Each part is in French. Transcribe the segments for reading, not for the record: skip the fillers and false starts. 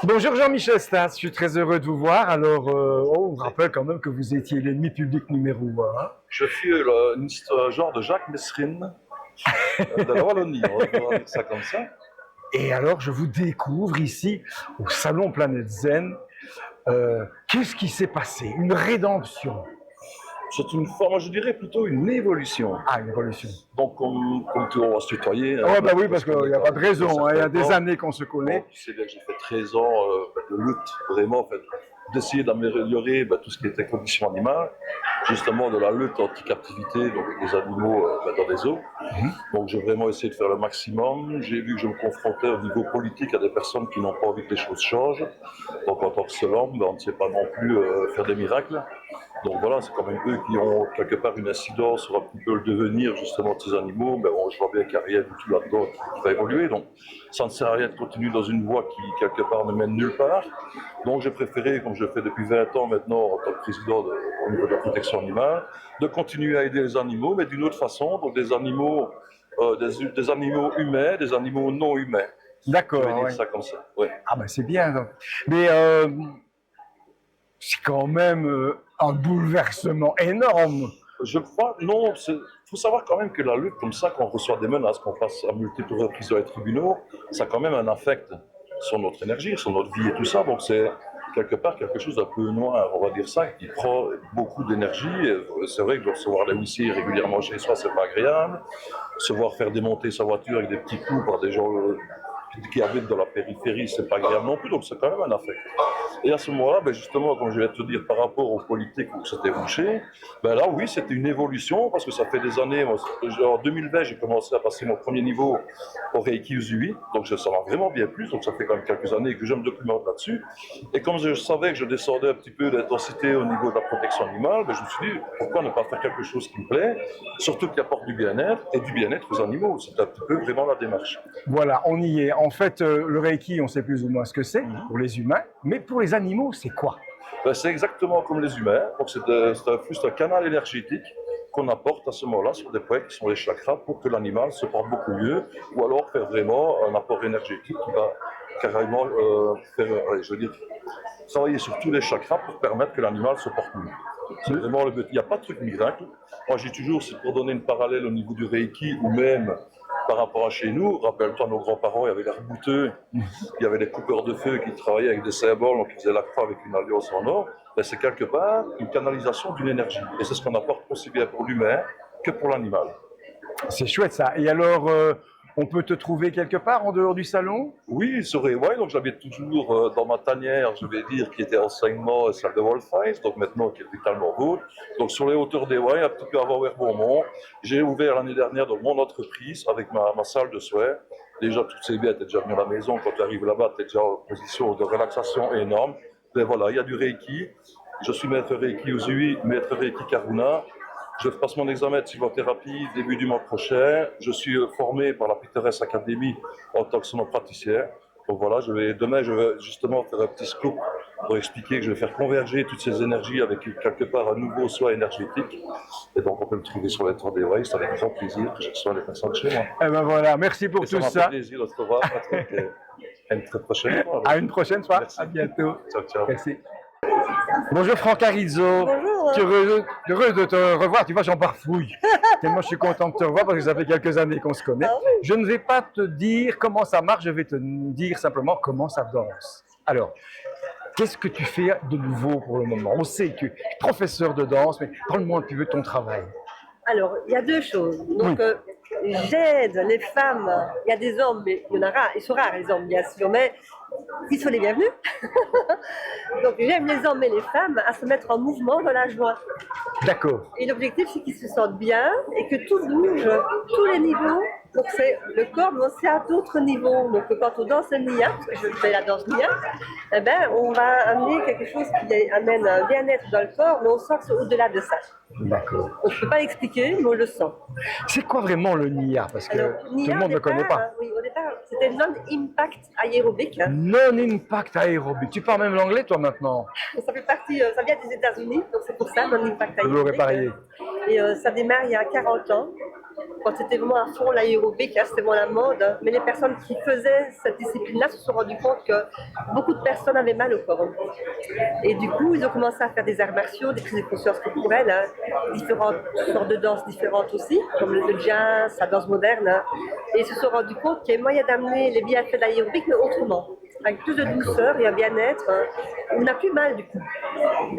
Bonjour Jean-Michel Stas, je suis très heureux de vous voir. Alors, on vous rappelle quand même que vous étiez l'ennemi public numéro 1. Je suis un genre de Jacques Messrine de la Wallonie, on va dire ça comme ça. Et alors, je vous découvre ici au Salon Planète Zen. Qu'est-ce qui s'est passé? Une rédemption? C'est une forme, je dirais plutôt une évolution. Ah, une évolution. Donc, comme tout, on va se tutoyer. Ah, bah oui, parce qu'il n'y a pas de raison. Il y a des années qu'on se connaît. Bon, tu sais bien que j'ai fait 13 ans de lutte, vraiment, en fait, d'essayer d'améliorer tout ce qui était conditions animales, justement de la lutte anti-captivité, donc avec des animaux dans des zoos. Donc j'ai vraiment essayé de faire le maximum. J'ai vu que je me confrontais au niveau politique à des personnes qui n'ont pas envie que les choses changent. Donc en tant que seul homme, on ne sait pas non plus faire des miracles. Donc voilà, c'est quand même eux qui ont quelque part une incidence sur un petit peu le devenir justement de ces animaux. Mais bon, je vois bien qu'il n'y a rien du tout là-dedans qui va évoluer. Donc ça ne sert à rien de continuer dans une voie qui quelque part ne mène nulle part. Donc j'ai préféré, comme je le fais depuis 20 ans maintenant en tant que président au niveau de la protection animale, de continuer à aider les animaux, mais d'une autre façon, donc des animaux humains, des animaux non humains. D'accord. Je vais dire ça comme ça. Ouais. Ah ben c'est bien. Donc. Mais c'est quand même un bouleversement énorme. Je crois, non, il faut savoir quand même que la lutte comme ça, quand on reçoit des menaces, qu'on passe à multiples reprises dans les tribunaux, ça a quand même un affect sur notre énergie, sur notre vie et tout ça. Donc c'est quelque part quelque chose d'un peu noir, on va dire ça, qui prend beaucoup d'énergie. C'est vrai que de recevoir les huissiers régulièrement chez soi, c'est pas agréable. Se voir faire démonter sa voiture avec des petits coups par des gens qui habitent dans la périphérie, c'est pas agréable non plus, donc c'est quand même un affect. Et à ce moment-là, justement, comme je vais te dire par rapport aux politiques où c'était bouché, là oui, c'était une évolution, parce que ça fait des années, en 2020, j'ai commencé à passer mon premier niveau au Reiki Usui, donc ça va vraiment bien plus, donc ça fait quand même quelques années que je me documente là-dessus. Et comme je savais que je descendais un petit peu d'intensité au niveau de la protection animale, je me suis dit, pourquoi ne pas faire quelque chose qui me plaît, surtout qui apporte du bien-être et du bien-être aux animaux. C'est un petit peu vraiment la démarche. Voilà, on y est. En fait, le Reiki, on sait plus ou moins ce que c'est pour les humains, mais pour les animaux, c'est quoi? C'est exactement comme les humains. Donc c'est un canal énergétique qu'on apporte à ce moment-là sur des points qui sont les chakras pour que l'animal se porte beaucoup mieux, ou alors faire vraiment un apport énergétique qui va carrément travailler sur tous les chakras pour permettre que l'animal se porte mieux. C'est vraiment le but. Il n'y a pas de truc miracle. Moi, j'ai toujours, c'est pour donner une parallèle au niveau du Reiki ou même par rapport à chez nous. Rappelle-toi, nos grands-parents, il y avait les rebouteux, il y avait les coupeurs de feu qui travaillaient avec des symboles, donc ils faisaient la croix avec une alliance en or. C'est quelque part une canalisation d'une énergie. Et c'est ce qu'on apporte aussi bien pour l'humain que pour l'animal. C'est chouette ça. Et alors, on peut te trouver quelque part en dehors du salon? Oui, sur Rewaï, donc j'habite toujours dans ma tanière, je vais dire, qui était enseignement salle de Wolfheim, donc maintenant qui est totalement vôtre. Donc sur les hauteurs d'Ewaï, un petit peu avant Beaumont, j'ai ouvert l'année dernière donc, mon entreprise avec ma salle de soins. Déjà, toutes ces biens, tu es déjà venu à la maison, quand tu arrives là-bas, tu es déjà en position de relaxation énorme. Mais voilà, il y a du Reiki. Je suis maître Reiki Usui, maître Reiki Karuna. Je passe mon examen de psychothérapie début du mois prochain. Je suis formé par la Peterès Academy en tant que sonopraticien. Donc voilà, demain, je vais justement faire un petit scoop pour expliquer que je vais faire converger toutes ces énergies avec quelque part un nouveau soin énergétique. Et donc, on peut le trouver sur les 3D Way. C'est avec grand plaisir que je reçois les personnes chez moi. Eh ben voilà, merci pour tout ça. Ça m'a fait plaisir de te revoir, Patrick. À une très prochaine fois. À une prochaine fois. Merci. À bientôt. Ciao, ciao. Merci. Bonjour Franck Arizzo. Bonjour. Je suis heureux de te revoir. Tu vois, j'en barfouille. Tellement je suis content de te revoir parce que ça fait quelques années qu'on se connaît. Ah oui. Je ne vais pas te dire comment ça marche, je vais te dire simplement comment ça danse. Alors, qu'est-ce que tu fais de nouveau pour le moment? On sait que tu es professeur de danse, mais parle-moi un petit peu de ton travail. Alors, il y a deux choses. Donc, j'aide les femmes. Il y a des hommes, mais il y en a rares. Ils sont rares, les hommes, bien sûr, mais ils sont les bienvenus. Donc, j'aime les hommes et les femmes à se mettre en mouvement dans la joie. D'accord. Et l'objectif, c'est qu'ils se sentent bien et que tout bouge, tous les niveaux. Donc, c'est le corps, mais aussi à d'autres niveaux. Donc, quand on danse le Nia, parce que je fais la danse Nia, eh ben, on va amener quelque chose qui amène un bien-être dans le corps, mais on sent que c'est au-delà de ça. D'accord. On ne peut pas l'expliquer, mais on le sent. C'est quoi vraiment le NIA? Parce que Alors, tout Nia, le monde ne connaît pas. Oui, au départ, c'était Non-Impact Aérobic. Non-impact aérobic. Tu parles même l'anglais, toi, maintenant? Ça fait partie parti, ça vient des États-Unis, donc c'est pour ça, dans l'impact Vous l'aurez aérobique. parié. Et ça démarre il y a 40 ans, quand c'était vraiment à fond l'aérobic, là c'était vraiment la mode. Mais les personnes qui faisaient cette discipline-là se sont rendues compte que beaucoup de personnes avaient mal au corps. Et du coup, ils ont commencé à faire des arts martiaux, des prises de conscience corporelle, hein, différentes sortes de danses différentes aussi, comme le jazz, la danse moderne. Hein. Et ils se sont rendus compte qu'il y a moyen d'amener les bienfaits de l'aérobic, mais autrement. Avec plus de douceur et un bien-être, on n'a plus mal du coup.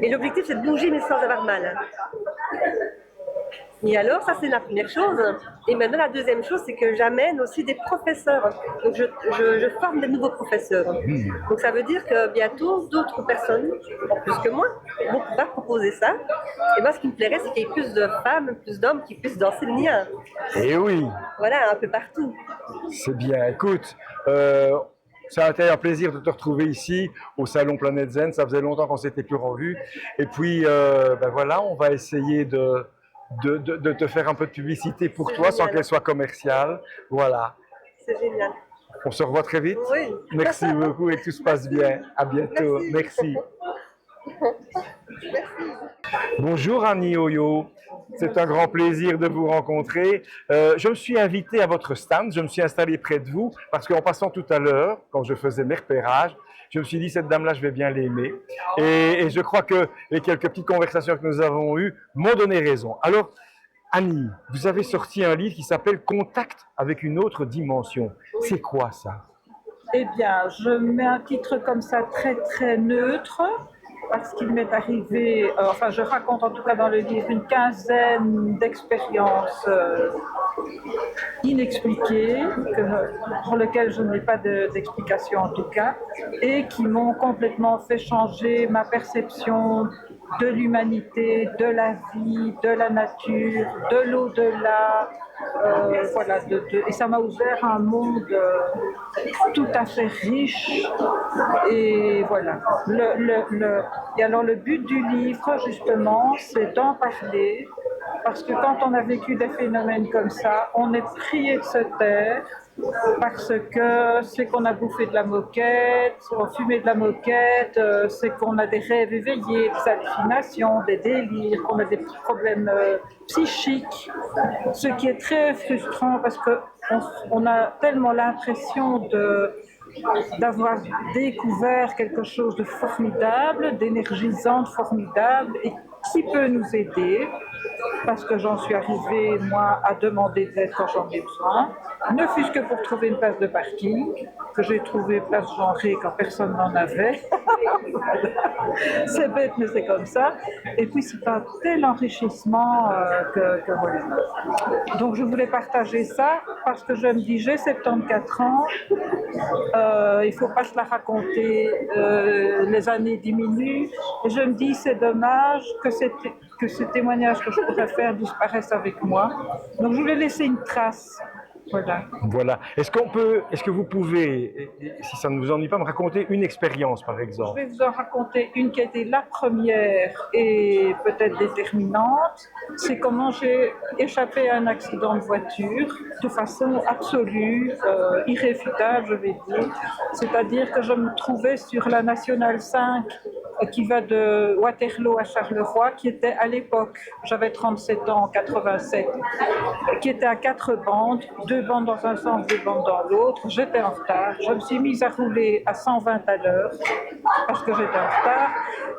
Et l'objectif c'est de bouger mais sans avoir mal. Hein. Et alors, ça c'est la première chose. Et maintenant, la deuxième chose, c'est que j'amène aussi des professeurs. Donc, je forme des nouveaux professeurs. Donc, ça veut dire que bientôt, d'autres personnes, en plus que moi, vont pouvoir proposer ça. Et moi, ce qui me plairait, c'est qu'il y ait plus de femmes, plus d'hommes qui puissent danser le mien. Eh oui, Voilà, un peu partout. c'est bien. Écoute, ça a été un plaisir de te retrouver ici au Salon Planète Zen. Ça faisait longtemps qu'on s'était plus revus. Et puis, ben voilà, on va essayer de te faire un peu de publicité pour toi sans qu'elle soit commerciale. Voilà. C'est génial. On se revoit très vite. Oui. Merci beaucoup et que tout se passe bien. À bientôt. Merci. Bonjour Annie Oyo. C'est un grand plaisir de vous rencontrer. Je me suis invité à votre stand, je me suis installé près de vous parce qu'en passant tout à l'heure, quand je faisais mes repérages, je me suis dit, cette dame-là, je vais bien l'aimer. Et je crois que les quelques petites conversations que nous avons eues m'ont donné raison. Alors, Annie, vous avez sorti un livre qui s'appelle « Contact avec une autre dimension ». C'est quoi ça? Eh bien, je mets un titre comme ça très très neutre parce qu'il m'est arrivé, enfin je raconte en tout cas dans le livre une quinzaine d'expériences inexpliquées, pour lesquelles je n'ai pas d'explication en tout cas, et qui m'ont complètement fait changer ma perception de l'humanité, de la vie, de la nature, de l'au-delà. Voilà, et ça m'a ouvert un monde tout à fait riche. Et voilà. Et alors le but du livre, justement, c'est d'en parler, parce que quand on a vécu des phénomènes comme ça, on est prié de se taire, parce que c'est qu'on a bouffé de la moquette, on fumé de la moquette, c'est qu'on a des rêves éveillés, des hallucinations, des délires, qu'on a des problèmes psychiques, ce qui est très frustrant parce qu'on a tellement l'impression d'avoir découvert quelque chose de formidable, d'énergisant, de formidable, et qui peut nous aider, parce que j'en suis arrivée, moi, à demander de l'aide quand j'en ai besoin, ne fût-ce que pour trouver une place de parking, que j'ai trouvé place genrée quand personne n'en avait. C'est bête, mais c'est comme ça. Et puis, c'est un tel enrichissement que voilà. Donc, je voulais partager ça, parce que je me dis, j'ai 74 ans, il ne faut pas se la raconter, les années diminuent, et je me dis, c'est dommage que ce témoignage que je pourrais faire disparaisse avec moi. Donc, je voulais laisser une trace. Voilà. Est-ce que vous pouvez, si ça ne vous ennuie pas, me raconter une expérience, par exemple? Je vais vous en raconter une qui a été la première et peut-être déterminante. C'est comment j'ai échappé à un accident de voiture de façon absolue, irréfutable, je vais dire. C'est-à-dire que je me trouvais sur la Nationale 5 qui va de Waterloo à Charleroi, qui était à l'époque, j'avais 37 ans en 87, qui était à 4 bandes, 2 bandes dans un sens, 2 bandes dans l'autre. J'étais en retard, je me suis mise à rouler à 120 à l'heure parce que j'étais en retard.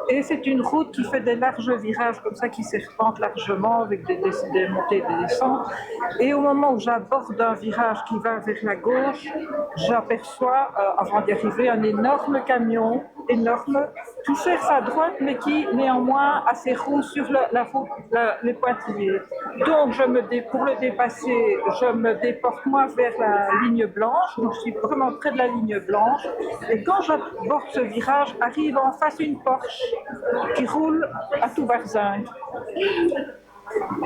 Et c'est une route qui fait des larges virages comme ça, qui serpentent largement avec des montées et des descentes. Et au moment où j'aborde un virage qui va vers la gauche, j'aperçois, avant d'y arriver, un énorme camion, énorme, qui cherche à droite, mais qui néanmoins a ses roues sur la route, les pointillés. Donc, pour le dépasser, je me déporte moi vers la ligne blanche, donc je suis vraiment près de la ligne blanche. Et quand j'aborde ce virage, arrive en face une Porsche qui roule à tout barzingue.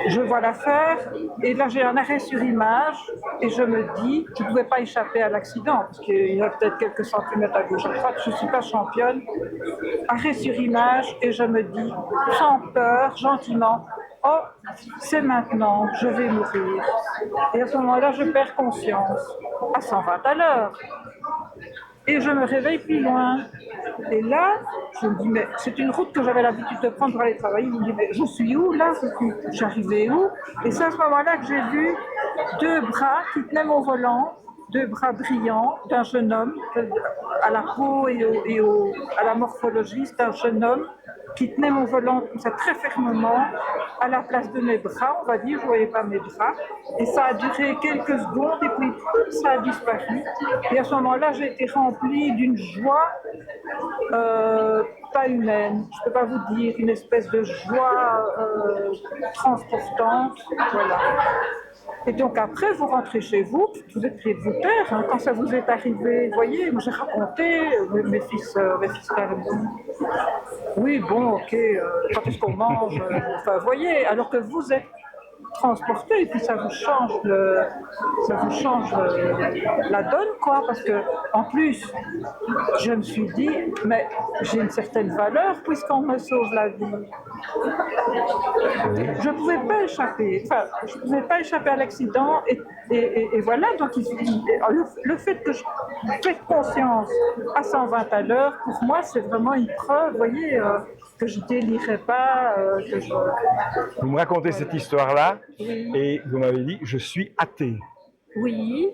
Je vois l'affaire et là j'ai un arrêt sur image et je me dis, je ne pouvais pas échapper à l'accident parce qu'il y a peut-être quelques centimètres à gauche à droite, je ne suis pas championne. Arrêt sur image et je me dis, sans peur, gentiment, oh, c'est maintenant, je vais mourir. Et à ce moment-là, je perds conscience, à 120 à l'heure. Et je me réveille plus loin. Et là, je me dis, mais c'est une route que j'avais l'habitude de prendre pour aller travailler. Je me dis, mais je suis où là? J'arrivais où? Et c'est à ce moment-là que j'ai vu deux bras qui tenaient mon volant, deux bras brillants d'un jeune homme, à la peau à la morphologie, c'est un jeune homme qui tenait mon volant comme ça très fermement à la place de mes bras, on va dire, je ne voyais pas mes bras. Et ça a duré quelques secondes et puis ça a disparu. Et à ce moment-là, j'ai été remplie d'une joie pas humaine, je ne peux pas vous dire, une espèce de joie transportante, voilà. Et donc après, vous rentrez chez vous, vous êtes prié de vous taire, hein, quand ça vous est arrivé. Vous voyez, moi j'ai raconté, mes fils frères me disent, oui, bon, ok, quand est-ce qu'on mange enfin, vous voyez, alors que vous êtes transporté et puis ça vous change la donne, quoi, parce que en plus, je me suis dit, mais j'ai une certaine valeur puisqu'on me sauve la vie. Je ne pouvais pas échapper, enfin, je ne pouvais pas échapper à l'accident et voilà, donc le fait que je fais conscience à 120 à l'heure, pour moi, c'est vraiment une preuve, vous voyez, que je ne délirais pas, que je... Vous me racontez cette histoire-là et vous m'avez dit « je suis athée ». Oui.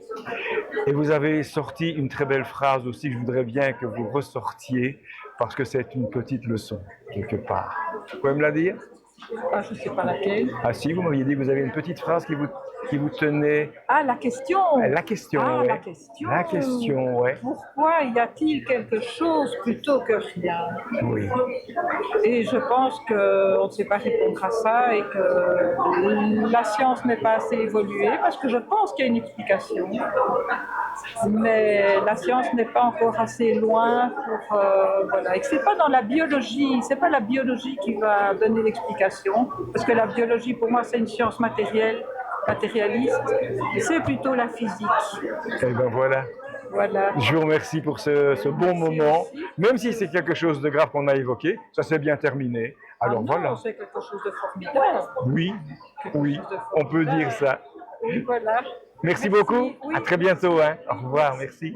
Et vous avez sorti une très belle phrase aussi que je voudrais bien que vous ressortiez parce que c'est une petite leçon, quelque part. Vous pouvez me la dire? Ah, je ne sais pas laquelle. Ah si, vous m'aviez dit que vous avez une petite phrase qui vous tenait... Ah, la question. La question, ah, ouais. La question. La question, ouais. Pourquoi y a-t-il quelque chose plutôt que rien? Oui. Et je pense qu'on ne sait pas répondre à ça et que la science n'est pas assez évoluée parce que je pense qu'il y a une explication. Mais la science n'est pas encore assez loin pour... voilà. Et que c'est pas dans la biologie, c'est pas la biologie qui va donner l'explication, parce que la biologie, pour moi, c'est une science matérialiste, c'est plutôt la physique. Et ben voilà. Voilà. Je vous remercie pour ce bon moment. Même si c'est quelque chose de grave qu'on a évoqué, ça s'est bien terminé. Alors voilà. C'est quelque chose de formidable. Oui, oui, on peut dire ça. Oui, voilà. Merci beaucoup. Oui. À très bientôt. Hein. Au revoir. Merci.